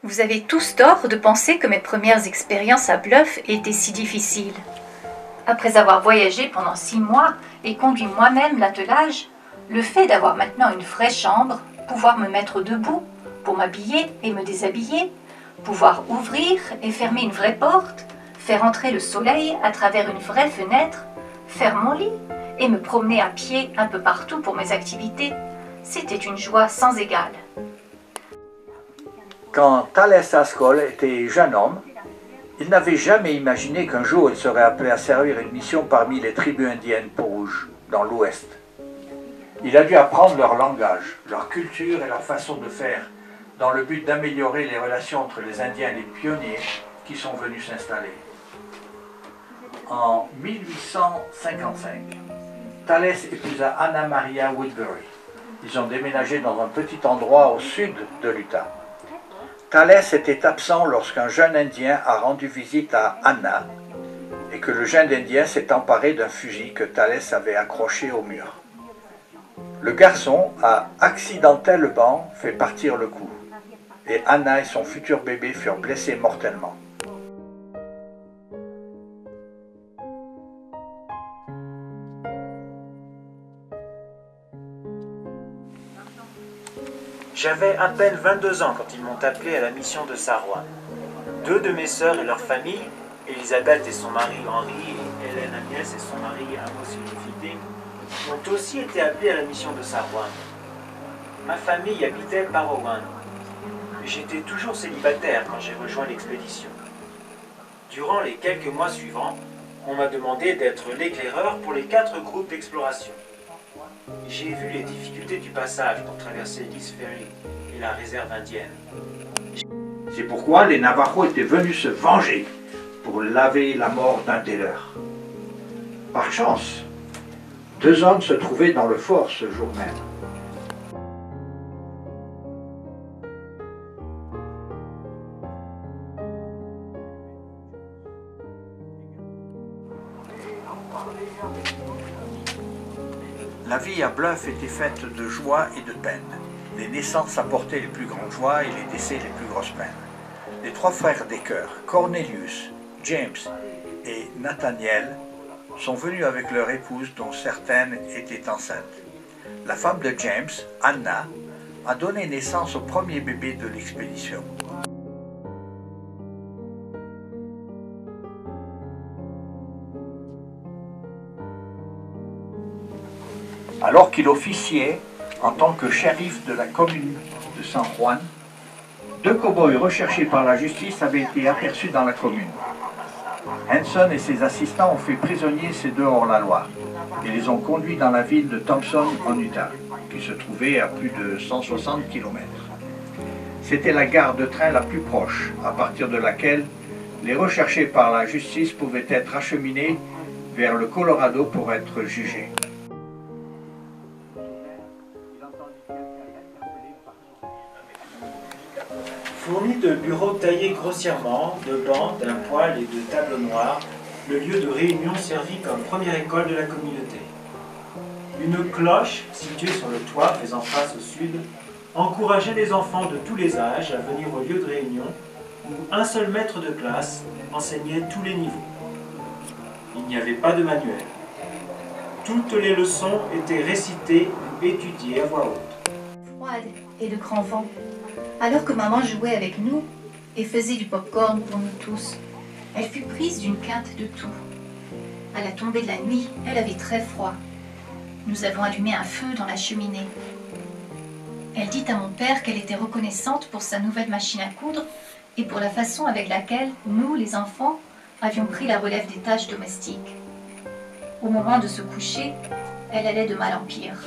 Vous avez tous tort de penser que mes premières expériences à Bluff étaient si difficiles. Après avoir voyagé pendant 6 mois et conduit moi-même l'attelage, le fait d'avoir maintenant une vraie chambre, pouvoir me mettre debout pour m'habiller et me déshabiller, pouvoir ouvrir et fermer une vraie porte, faire entrer le soleil à travers une vraie fenêtre, faire mon lit et me promener à pied un peu partout pour mes activités, c'était une joie sans égale. Quand Thalès Askol était jeune homme, il n'avait jamais imaginé qu'un jour il serait appelé à servir une mission parmi les tribus indiennes peaux-rouges, dans l'Ouest. Il a dû apprendre leur langage, leur culture et leur façon de faire, dans le but d'améliorer les relations entre les Indiens et les pionniers qui sont venus s'installer. En 1855, Thalès épousa Anna Maria Woodbury. Ils ont déménagé dans un petit endroit au sud de l'Utah. Thalès était absent lorsqu'un jeune Indien a rendu visite à Anna et que le jeune Indien s'est emparé d'un fusil que Thalès avait accroché au mur. Le garçon a accidentellement fait partir le coup et Anna et son futur bébé furent blessés mortellement. J'avais à peine 22 ans quand ils m'ont appelé à la mission de Saroua. 2 de mes sœurs et leur famille, Elisabeth et son mari Henri et Hélène Agnès et son mari Amos Fitting, ont aussi été appelés à la mission de Saroua. Ma famille habitait Parowan. J'étais toujours célibataire quand j'ai rejoint l'expédition. Durant les quelques mois suivants, on m'a demandé d'être l'éclaireur pour les 4 groupes d'exploration. J'ai vu les difficultés du passage pour traverser l'East Ferry et la réserve indienne. C'est pourquoi les Navajos étaient venus se venger pour laver la mort d'un des leurs. Par chance, 2 hommes se trouvaient dans le fort ce jour même. La vie à Bluff était faite de joie et de peine. Les naissances apportaient les plus grandes joies et les décès les plus grosses peines. Les 3 frères Decker, Cornelius, James et Nathaniel, sont venus avec leur épouse dont certaines étaient enceintes. La femme de James, Anna, a donné naissance au premier bébé de l'expédition. Alors qu'il officiait en tant que shérif de la commune de San Juan, 2 cow-boys recherchés par la justice avaient été aperçus dans la commune. Hanson et ses assistants ont fait prisonnier ces 2 hors-la-loi et les ont conduits dans la ville de Thompson en Utah, qui se trouvait à plus de 160 km. C'était la gare de train la plus proche, à partir de laquelle les recherchés par la justice pouvaient être acheminés vers le Colorado pour être jugés. Fourni de bureaux taillés grossièrement, de bancs, d'un poêle et de tables noires, le lieu de réunion servit comme première école de la communauté. Une cloche, située sur le toit faisant face au sud, encourageait les enfants de tous les âges à venir au lieu de réunion où un seul maître de classe enseignait tous les niveaux. Il n'y avait pas de manuel. Toutes les leçons étaient récitées ou étudiées à voix haute. Froide et de grand vent. Alors que maman jouait avec nous et faisait du pop-corn pour nous tous, elle fut prise d'une quinte de toux. À la tombée de la nuit, elle avait très froid. Nous avons allumé un feu dans la cheminée. Elle dit à mon père qu'elle était reconnaissante pour sa nouvelle machine à coudre et pour la façon avec laquelle nous, les enfants, avions pris la relève des tâches domestiques. Au moment de se coucher, elle allait de mal en pire.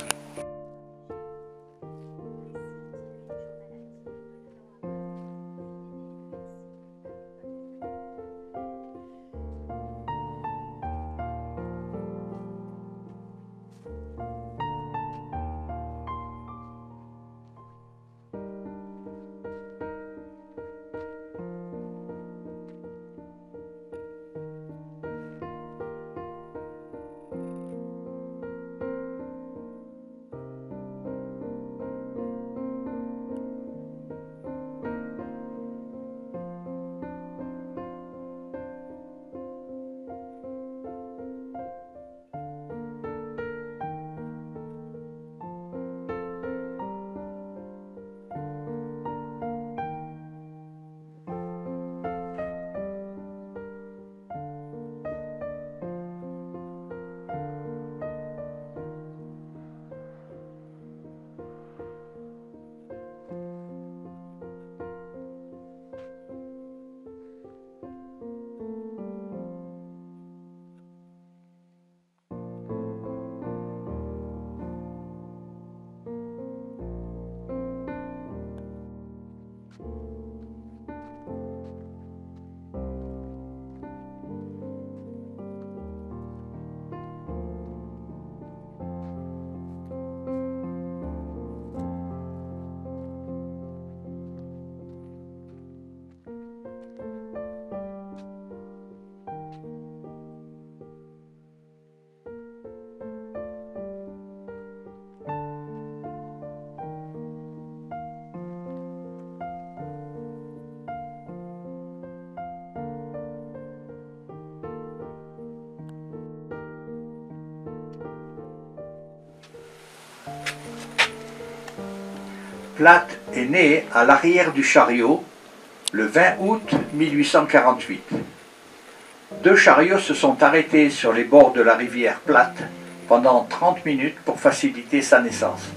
Platt est né à l'arrière du chariot le 20 août 1848. Deux chariots se sont arrêtés sur les bords de la rivière Platt pendant 30 minutes pour faciliter sa naissance,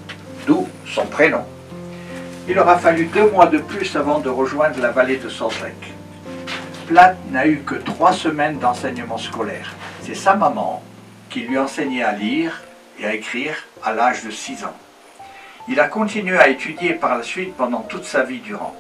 d'où son prénom. Il aura fallu 2 mois de plus avant de rejoindre la vallée de Salt Lake. Platt n'a eu que 3 semaines d'enseignement scolaire. C'est sa maman qui lui enseignait à lire et à écrire à l'âge de 6 ans. Il a continué à étudier par la suite pendant toute sa vie durant.